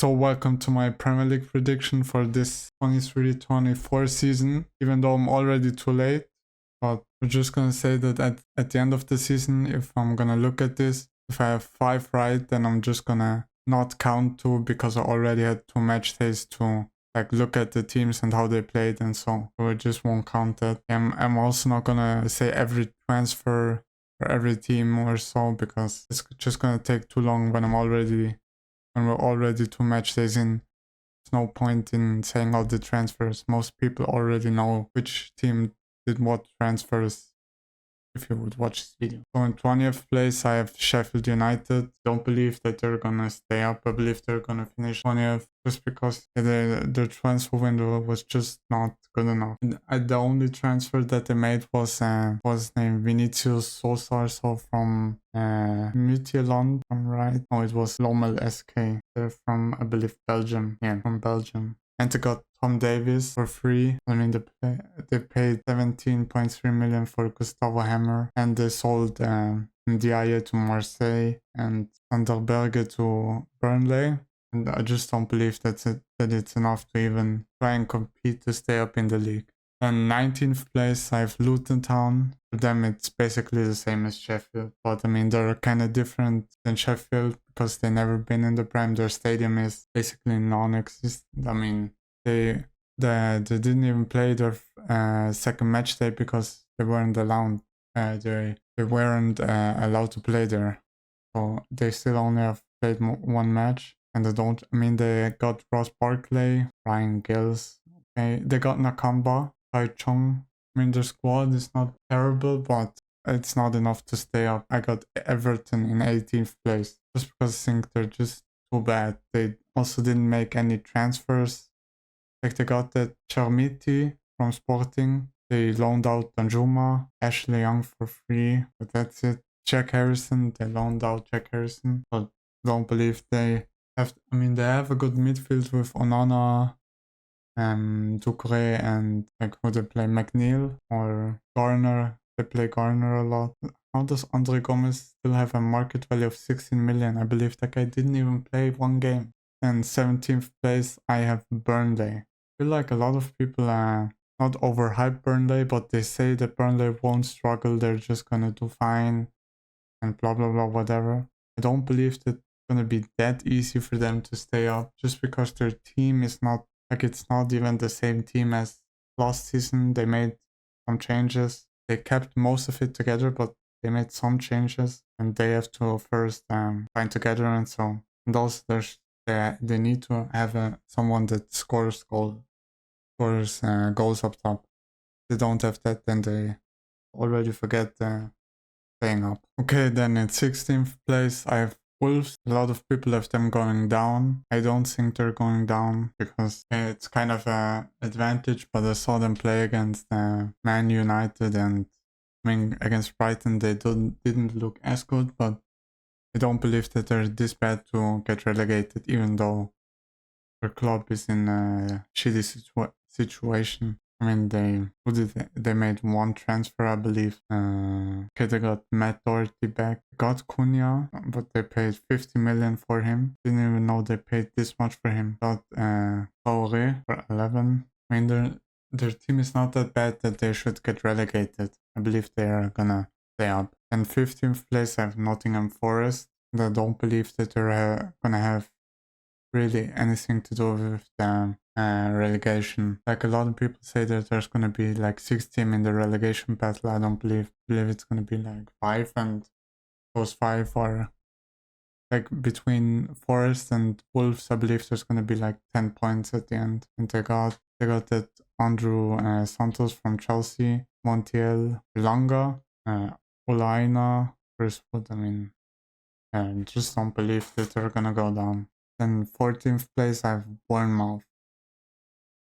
So welcome to my Premier League prediction for this 23-24 season, even though I'm already too late. But we're just gonna say that at the end of the season, if I'm gonna look at this, if I have 5 right, then I'm just gonna not count 2 because I already had 2 match days to like look at the teams and how they played and so I just won't count that. I'm also not gonna say every transfer for every team or so because it's just gonna take too long when we're already 2 match days in. There's no point in saying all the transfers. Most people already know which team did what transfers if you would watch this video. So in 20th place I have Sheffield United. Don't believe that they're gonna stay up. I believe they're gonna finish 20th just because their transfer window was just not good enough. And the only transfer that they made was named Vinicius Sosa, so from Midtjylland, I'm right? No, it was Lommel SK. They're from, I believe, Belgium. Yeah, from Belgium. And they got Tom Davies for free. I mean, they paid 17.3 million for Gustavo Hammer, and they sold Ndiaye to Marseille and Sanderberge to Burnley. And I just don't believe that it's enough to even try and compete to stay up in the league. And 19th place, I have Luton Town. For them, it's basically the same as Sheffield. But I mean, they're kind of different than Sheffield because they've never been in the Prem. Their stadium is basically non-existent. I mean, they didn't even play their second match day because they weren't allowed. They weren't allowed to play there. So they still only have played 1 match. And they got Ross Barkley, Ryan Gills. Okay, they got Nakamba, Tai Chong. I mean, their squad is not terrible, but it's not enough to stay up. I got Everton in 18th place just because I think they're just too bad. They also didn't make any transfers. Like they got that Chermiti from Sporting. They loaned out Danjuma, Ashley Young for free, but that's it. Jack Harrison, they loaned out Jack Harrison, but don't believe they have. I mean, they have a good midfield with Onana, Ducre, and like who they play, McNeil or Garner. They play Garner a lot. How does Andre Gomez still have a market value of 16 million? I believe that guy didn't even play 1 game. And 17th place, I have Burnley. I feel like a lot of people not overhype Burnley, but they say that Burnley won't struggle. They're just gonna do fine and blah blah blah whatever. I don't believe that it's gonna be that easy for them to stay up just because their team is not like it's not even the same team as last season. They made some changes. They kept most of it together, but they made some changes and they have to first find together and so. And also they need to have someone that scores goals up top. If they don't have that, then they already forget staying up. Okay, then in 16th place I have Wolves. A lot of people have them going down. I don't think they're going down because it's kind of an advantage, but I saw them play against Man United and I mean against Brighton they didn't look as good, but I don't believe that they're this bad to get relegated even though their club is in a shitty situation. I mean, they made 1 transfer, I believe. Okay, they got Matt Doherty back. Got Cunha, but they paid 50 million for him. Didn't even know they paid this much for him. Got Traoré for 11. I mean, their team is not that bad that they should get relegated. I believe they are gonna stay up. And 15th place, I have Nottingham Forest. And I don't believe that they're gonna have really anything to do with the relegation. Like a lot of people say that there's gonna be like 6 teams in the relegation battle. I don't believe it's gonna be like 5, and those 5 are like between Forest and Wolves. I believe there's gonna be like 10 points at the end. And they got that Andrew Santos from Chelsea, Montiel, Langa, Olaina, Chris Wood. I mean, just don't believe that they're gonna go down. Then 14th place I have Bournemouth.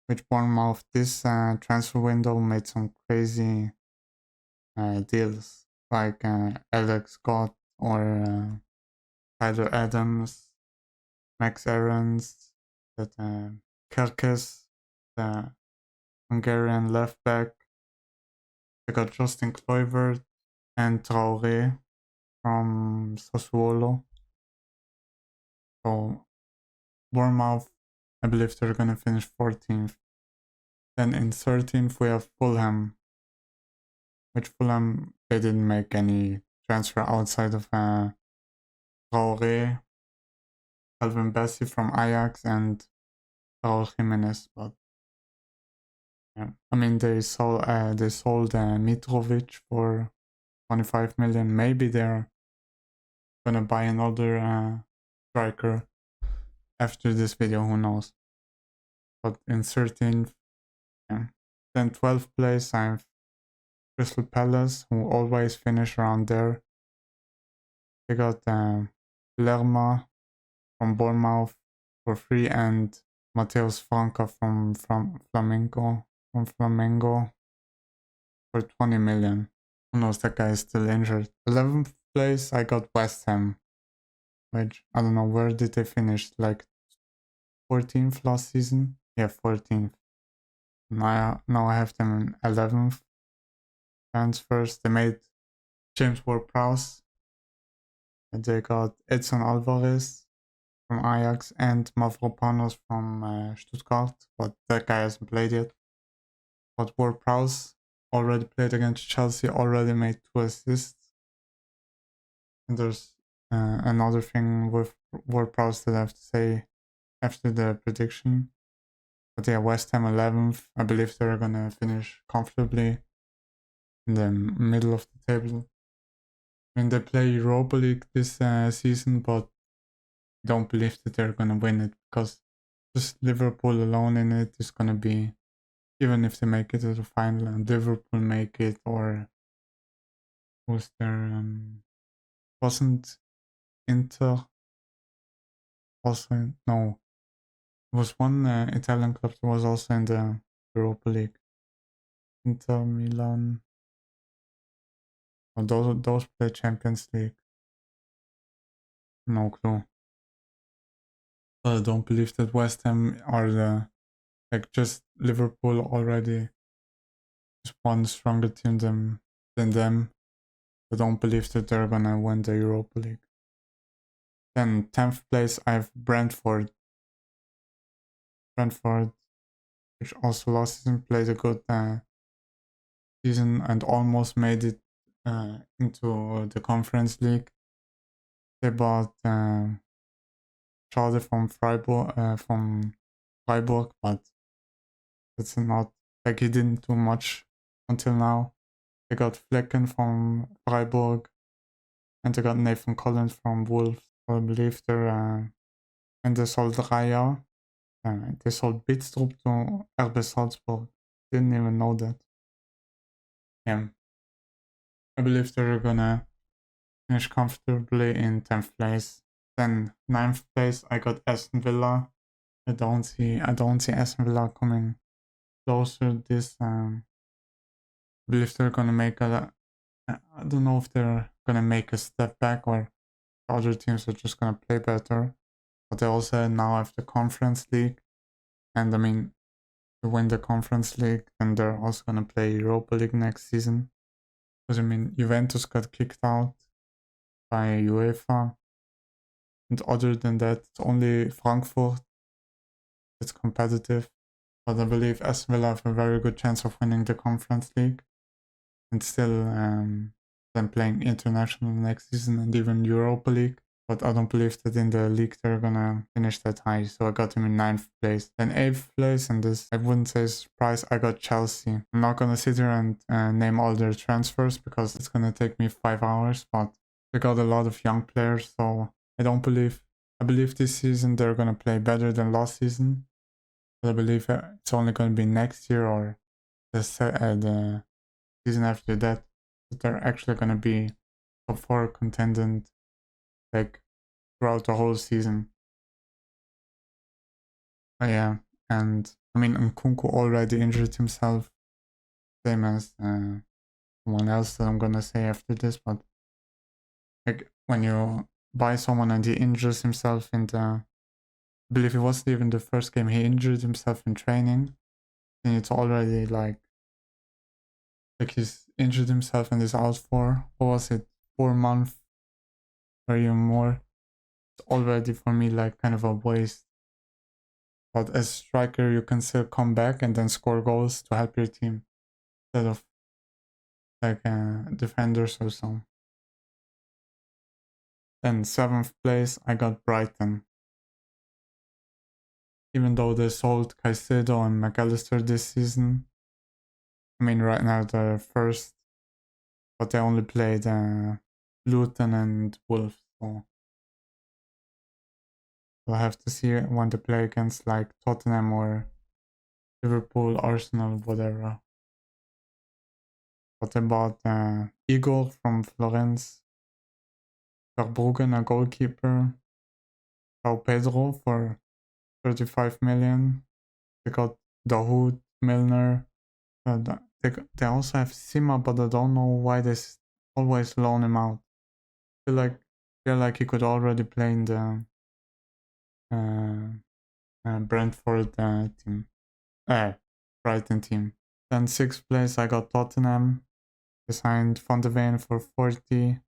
Which Bournemouth this transfer window made some crazy deals like Alex Scott or Tyler Adams, Max Aarons, that Kerkez, the Hungarian left back. They got Justin Kluivert and Traoré from Sassuolo. So Bournemouth, I believe they're gonna finish 14th. Then in 13th we have Fulham, which Fulham, they didn't make any transfer outside of Traoré, Calvin Bassey from Ajax, and Raul Jimenez. But yeah, I mean they sold Mitrovic for 25 million. Maybe they're gonna buy another striker after this video, who knows. But in 13th, yeah. Then 12th place I have Crystal Palace, who always finish around there. They got Lerma from Bournemouth for free and Mateus Franca from Flamengo for 20 million. Who knows, that guy is still injured. 11th place I got West Ham, which I don't know, where did they finish? Like 14th last season? Yeah, 14th. Now I have them in 11th. Transfers, they made James Ward-Prowse. And they got Edson Alvarez from Ajax and Mavropanos from Stuttgart, but that guy hasn't played yet. But Ward-Prowse already played against Chelsea, already made 2 assists. And there's another thing with Ward-Prowse that I have to say after the prediction. But yeah, West Ham 11th. I believe they're gonna finish comfortably in the middle of the table. I mean, they play Europa League this season, but I don't believe that they're gonna win it, because just Liverpool alone in it is gonna be, even if they make it to the final and Liverpool make it, or was there wasn't Inter also no, it was one Italian club that was also in the Europa League. Inter Milan. Oh, those play Champions League. No clue. But I don't believe that West Ham are just Liverpool already is one stronger team than them. I don't believe that they're gonna win the Europa League. Then 10th place I have Brentford. Which also last season played a good season and almost made it into the Conference League. They bought Schade from Freiburg, but it's not like he didn't do much until now. They got Flecken from Freiburg, and they got Nathan Collins from Wolves. I believe they're and they sold Raya. They sold Bidstrup to RB Salzburg. Didn't even know that. Yeah. I believe they're gonna finish comfortably in 10th place. Then 9th place I got Aston Villa. I don't see Aston Villa coming closer this I believe they're gonna make I don't know if they're gonna make a step back or other teams are just gonna play better. But they also now have the Conference League. And I mean, to win the Conference League, then they're also gonna play Europa League next season. Because I mean, Juventus got kicked out by UEFA. And other than that, it's only Frankfurt that's competitive. But I believe Aston Villa have a very good chance of winning the Conference League. And still then playing international next season and even Europa League. But I don't believe that in the league they're gonna finish that high. So I got him in 9th place. Then 8th place, and this I wouldn't say surprise, I got Chelsea. I'm not gonna sit here and name all their transfers because it's gonna take me 5 hours, but they got a lot of young players, so I believe this season they're gonna play better than last season. But I believe it's only gonna be next year or the season after that they're actually gonna be top 4 contendant like throughout the whole season. But yeah, and I mean Nkunku already injured himself, same as someone else that I'm gonna say after this, but like when you buy someone and he injures himself in I believe it wasn't even the first game, he injured himself in training, and it's already like he's injured himself and is out for, what was it, 4 months or even more. It's already for me like kind of a waste But as striker, you can still come back and then score goals to help your team instead of like defenders or so. Then 7th place, I got Brighton. Even though they sold Caicedo and McAllister this season, I mean right now they're first, but they only played Luton and Wolves, so we'll have to see when they play against like Tottenham or Liverpool, Arsenal, whatever. But they bought Igor from Florence, Verbruggen, a goalkeeper, João Pedro for 35 million. They got Dahoud, Milner. They also have Sima, but I don't know why they always loan him out. I feel like he could already play in the Brentford team. Brighton team. Then 6th place, I got Tottenham. They signed Van de Ven for 40.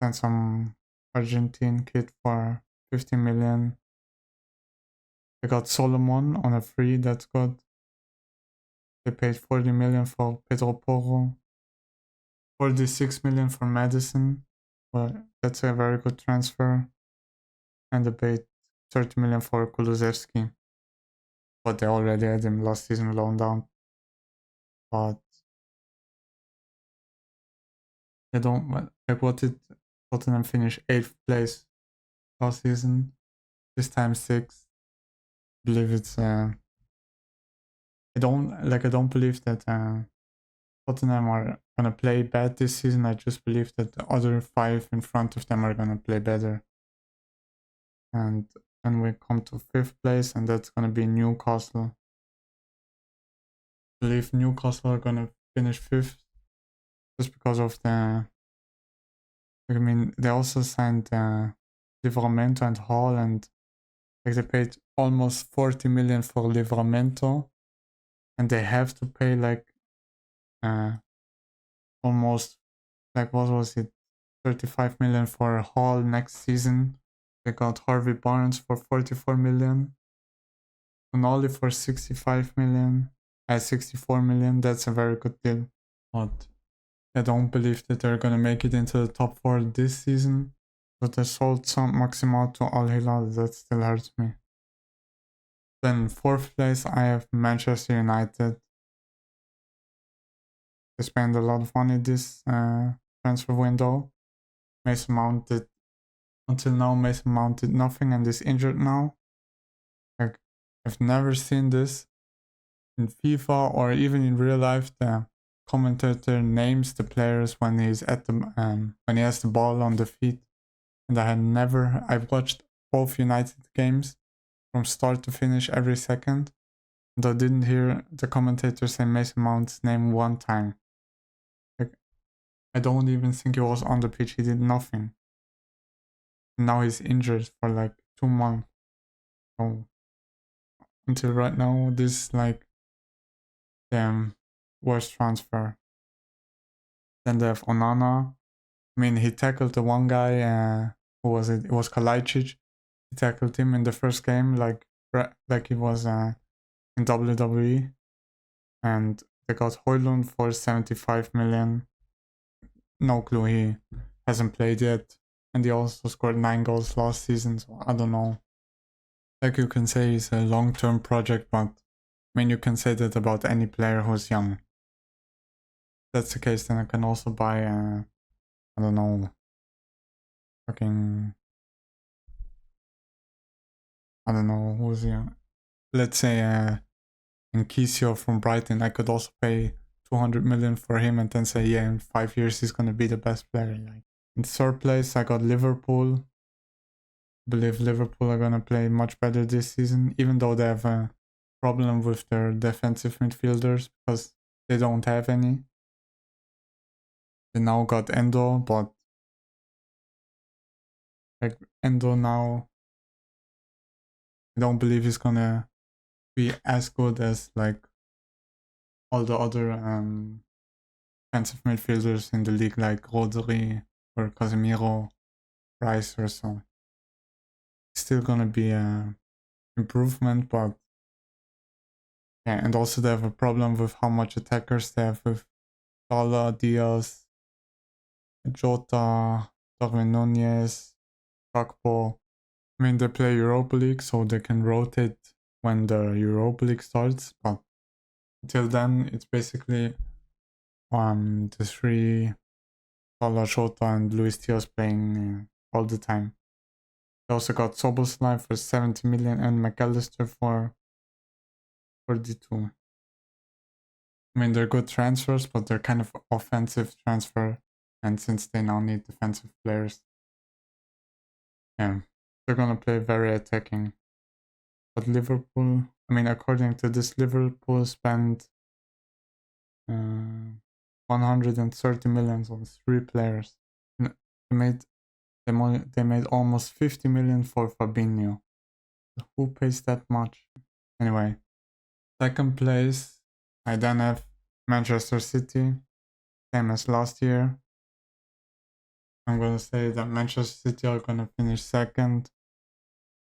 Then some Argentine kid for 50 million. They got Solomon on a free, that's good. They paid 40 million for Pedro Porro. 46 million for Madison. Well, that's a very good transfer. And they paid 30 million for Kulusevski. But they already had him last season loaned out. But they don't, like, what did Tottenham finish 8th place last season? This time 6th. I believe it's I don't believe that Tottenham are gonna play bad this season. I just believe that the other 5 in front of them are gonna play better. And then we come to 5th place, and that's gonna be Newcastle. I believe Newcastle are gonna finish 5th just because of the. I mean, they also signed Livramento and Hall, and like they paid almost 40 million for Livramento, and they have to pay like almost, like, what was it, 35 million for Hall next season. They got Harvey Barnes for 44 million. Tonali for 64 million. That's a very good deal. But I don't believe that they're gonna make it into the top 4 this season. But they sold some Maximal to Al Hilal. That still hurts me. Then 4th place, I have Manchester United. They spent a lot of money this transfer window. Mason Mount did, until now, Mason Mount did nothing and is injured now. Like, I've never seen this in FIFA or even in real life. The commentator names the players when he's at the when he has the ball on the feet. And I've watched both United games from start to finish every second, and I didn't hear the commentator say Mason Mount's name one time. Like, I don't even think he was on the pitch. He did nothing. And now he's injured for like 2 months. So until right now, this is like the worst transfer. Then they have Onana. I mean, he tackled the one guy. Who was it? It was Kalajdzic. He tackled him in the first game, like he was in WWE. And they got Højlund for 75 million. No clue, he hasn't played yet. And he also scored 9 goals last season, so I don't know. Like, you can say it's a long-term project, but I mean, you can say that about any player who's young. If that's the case, then I can also buy, I don't know, fucking, I don't know, who's young. Let's say Nkisio from Brighton. I could also pay 200 million for him and then say, yeah, in 5 years he's gonna be the best player. Like, in 3rd place, I got Liverpool. I believe Liverpool are gonna play much better this season, even though they have a problem with their defensive midfielders because they don't have any. They now got Endo, but like, Endo now, I don't believe he's gonna be as good as like all the other defensive midfielders in the league, like Rodri or Casemiro, Rice or so. It's still gonna be improvement, but yeah, and also they have a problem with how much attackers they have with Salah, Diaz, Jota, Darwin Nunez, Gakpo. I mean, they play Europa League, so they can rotate when the Europa League starts, but until then, it's basically the three Salah, Jota, and Luis Diaz playing all the time. They also got Szoboszlai for 70 million and McAllister for 42. I mean, they're good transfers, but they're kind of offensive transfer, and since they now need defensive players, yeah, they're gonna play very attacking. But Liverpool, I mean, according to this, Liverpool spent 130 million on 3 players. They made almost 50 million for Fabinho. Who pays that much? Anyway, second place, I then have Manchester City, same as last year. I'm gonna say that Manchester City are gonna finish second,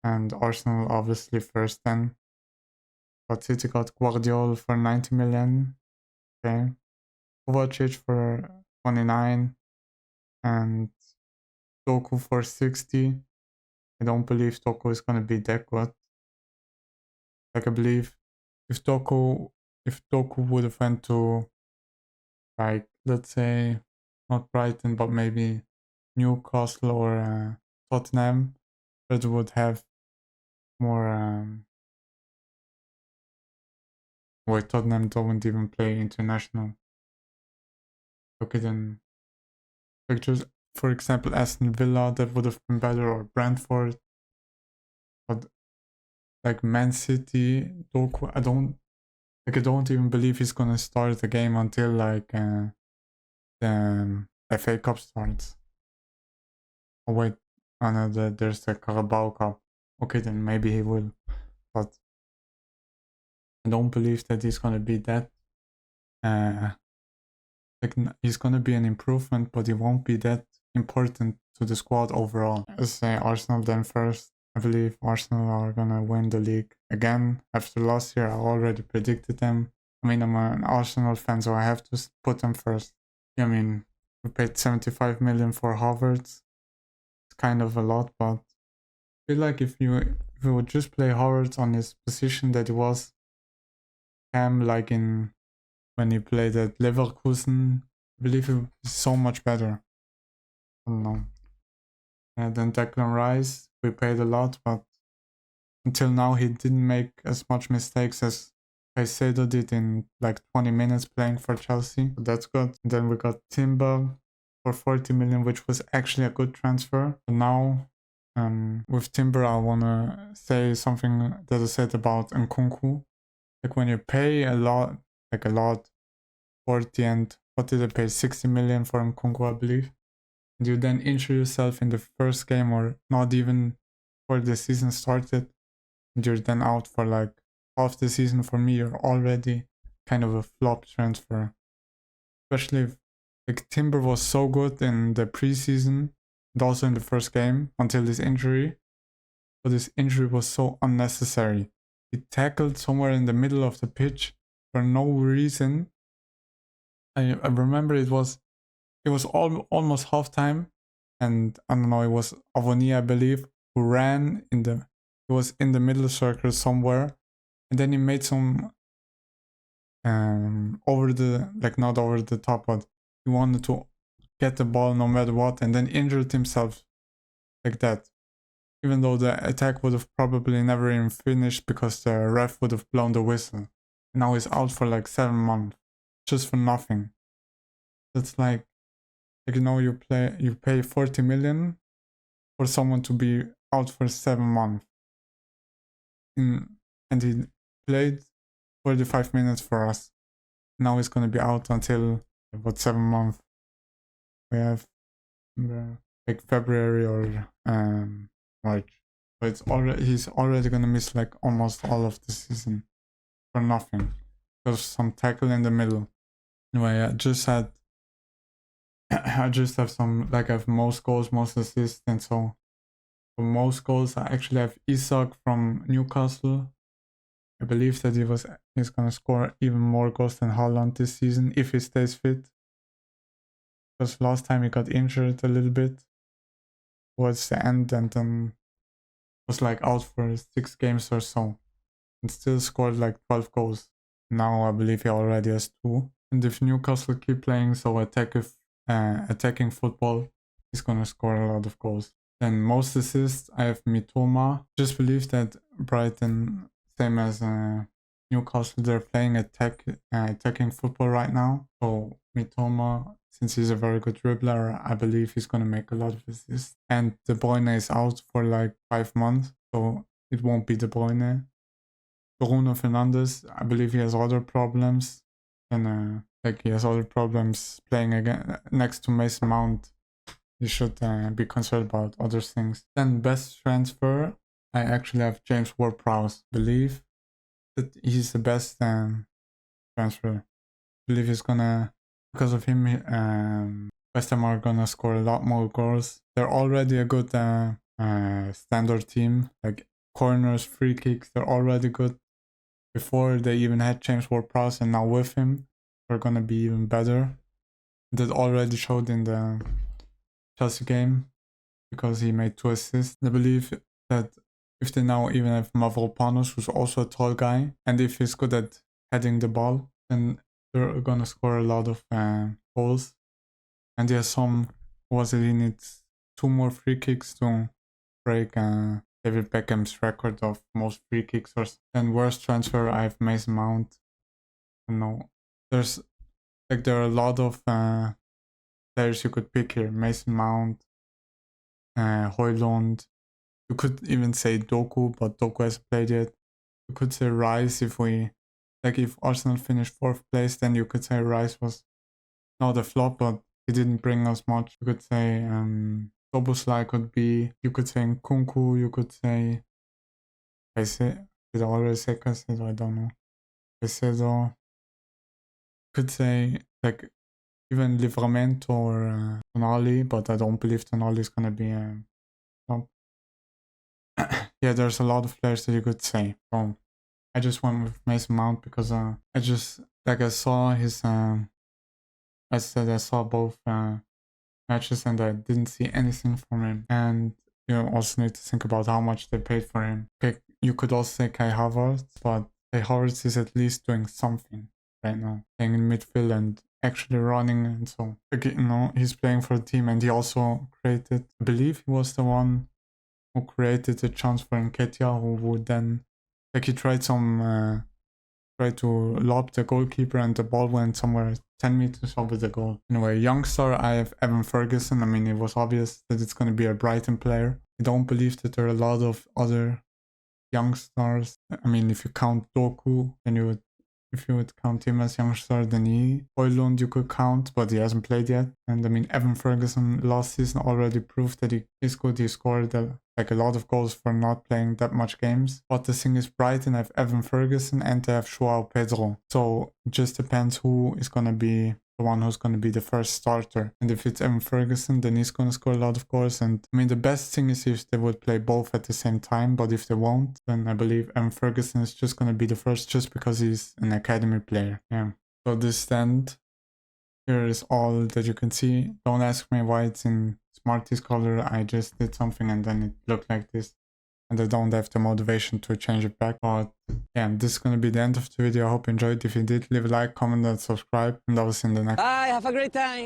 and Arsenal obviously first then. But City got Guardiola for 90 million, okay. Kovacic for 29, and Doku for 60. I don't believe Doku is gonna be that good. Like, I believe if Doku would have went to, like, let's say, not Brighton, but maybe Newcastle or Tottenham, that would have more. Wait, Tottenham don't even play international. Okay, then, like, just for example, Aston Villa, that would have been better, or Brentford. But like Man City, Doku, I don't even believe he's gonna start the game until like the FA Cup starts. Oh wait, no, there's the Carabao Cup. Okay, then maybe he will, but I don't believe that he's gonna be that. Like, he's gonna be an improvement, but he won't be that important to the squad overall. Let's say Arsenal then first. I believe Arsenal are gonna win the league again. After last year, I already predicted them. I mean, I'm an Arsenal fan, so I have to put them first. I mean, we paid 75 million for Havertz. It's kind of a lot, but I feel like if you would just play Havertz on his position that he was, like when he played at Leverkusen, I believe it would be so much better. I don't know. And then Declan Rice, we paid a lot, but until now he didn't make as much mistakes as Caicedo did in like 20 minutes playing for Chelsea. So that's good. And then we got Timber for 40 million, which was actually a good transfer. But now, with Timber, I want to say something that I said about Nkunku. Like, when you pay a lot, 40, and what did I pay? 60 million for Nkunku, I believe. And you then injure yourself in the first game, or not even before the season started, and you're then out for like half the season. For me, you're already kind of a flop transfer. Especially if, like, Timber was so good in the preseason and also in the first game until this injury. But this injury was so unnecessary. He tackled somewhere in the middle of the pitch for no reason. I remember it was almost halftime, and I don't know, it was Avoni, I believe, who ran he was in the middle circle somewhere, and then he made some over the, like, not over the top, but he wanted to get the ball no matter what, and then injured himself like that, even though the attack would have probably never even finished because the ref would have blown the whistle. And now he's out for like 7 months just for nothing. That's like, you know, you pay 40 million for someone to be out for 7 months. And he played 45 minutes for us. Now he's gonna be out until about 7 months. We have like February or March. But he's already gonna miss like almost all of the season for nothing. There's some tackle in the middle. Anyway, I just have some, like, I have most goals, most assists, and so For most goals, I actually have Isak from Newcastle. I believe that he's gonna score even more goals than Haaland this season if he stays fit. Because last time he got injured a little bit towards the end and then was like out for 6 games or so. And still scored like 12 goals. Now I believe he already has 2. And if Newcastle keep playing so attacking football, he's gonna score a lot of goals. Then most assists, I have Mitoma. Just believe that Brighton, same as Newcastle, they're playing attacking football right now. So Mitoma, since he's a very good dribbler, I believe he's gonna make a lot of assists. And De Bruyne is out for like 5 months, so it won't be De Bruyne. Bruno Fernandes, I believe he has other problems. And he has other problems playing again next to Mason Mount. You should be concerned about other things. Then best transfer, I actually have James Ward-Prowse. Believe that he's the best transfer. Believe he's gonna, because of him, West Ham are gonna score a lot more goals. They're already a good standard team. Like corners, free kicks, they're already good. Before they even had James Ward-Prowse, and now with him, they're gonna be even better. That already showed in the Chelsea game because he made 2 assists. I believe that if they now even have Mavropanos, who's also a tall guy, and if he's good at heading the ball, then they're gonna score a lot of goals. And he has he needs 2 more free kicks to break David Beckham's record of most free kicks. And worst transfer, I have Mason Mount. No, there are a lot of players you could pick here. Mason Mount, Højlund. You could even say Doku, but Doku hasn't played yet. You could say Rice if Arsenal finished 4th place, then you could say Rice was not a flop, but he didn't bring us much. You could say Szoboszlai could be, you could say Nkunku, you could say, did I already say Caicedo? I don't know. Caicedo. Could say even Livramento or Tonali, but I don't believe Tonali is gonna be a top. Yeah, there's a lot of players that you could say. So I just went with Mason Mount because I saw his I saw both matches and I didn't see anything from him. And you also need to think about how much they paid for him. Okay, you could also say Kai Havertz, but Kai Havertz is at least doing something right now, playing in midfield and actually running, and so he's playing for the team. And he also created, I believe he was the one who created a chance for Nketiah, who would then he tried to lob the goalkeeper and the ball went somewhere 10 meters over the goal. Anyway, youngster, I have Evan Ferguson. I mean, it was obvious that it's going to be a Brighton player. I don't believe that there are a lot of other young stars. I mean, if you count Doku, then if you would count him as youngster, then Højlund you could count, but he hasn't played yet. And I mean, Evan Ferguson last season already proved that he is good. He scored a lot of goals for not playing that much games. But the thing is, Brighton have Evan Ferguson and they have João Pedro. So it just depends who is going to be the one who's going to be the first starter. And if it's Evan Ferguson, then he's going to score a lot of goals. And I mean, the best thing is if they would play both at the same time. But if they won't, then I believe Evan Ferguson is just going to be the first just because he's an academy player. Yeah. So this stand here is all that you can see. Don't ask me why it's in Smarties color. I just did something and then it looked like this. And I don't have the motivation to change it back. But yeah, this is going to be the end of the video. I hope you enjoyed. If you did, leave a like, comment and subscribe. And I will see you in the next. Bye, have a great time.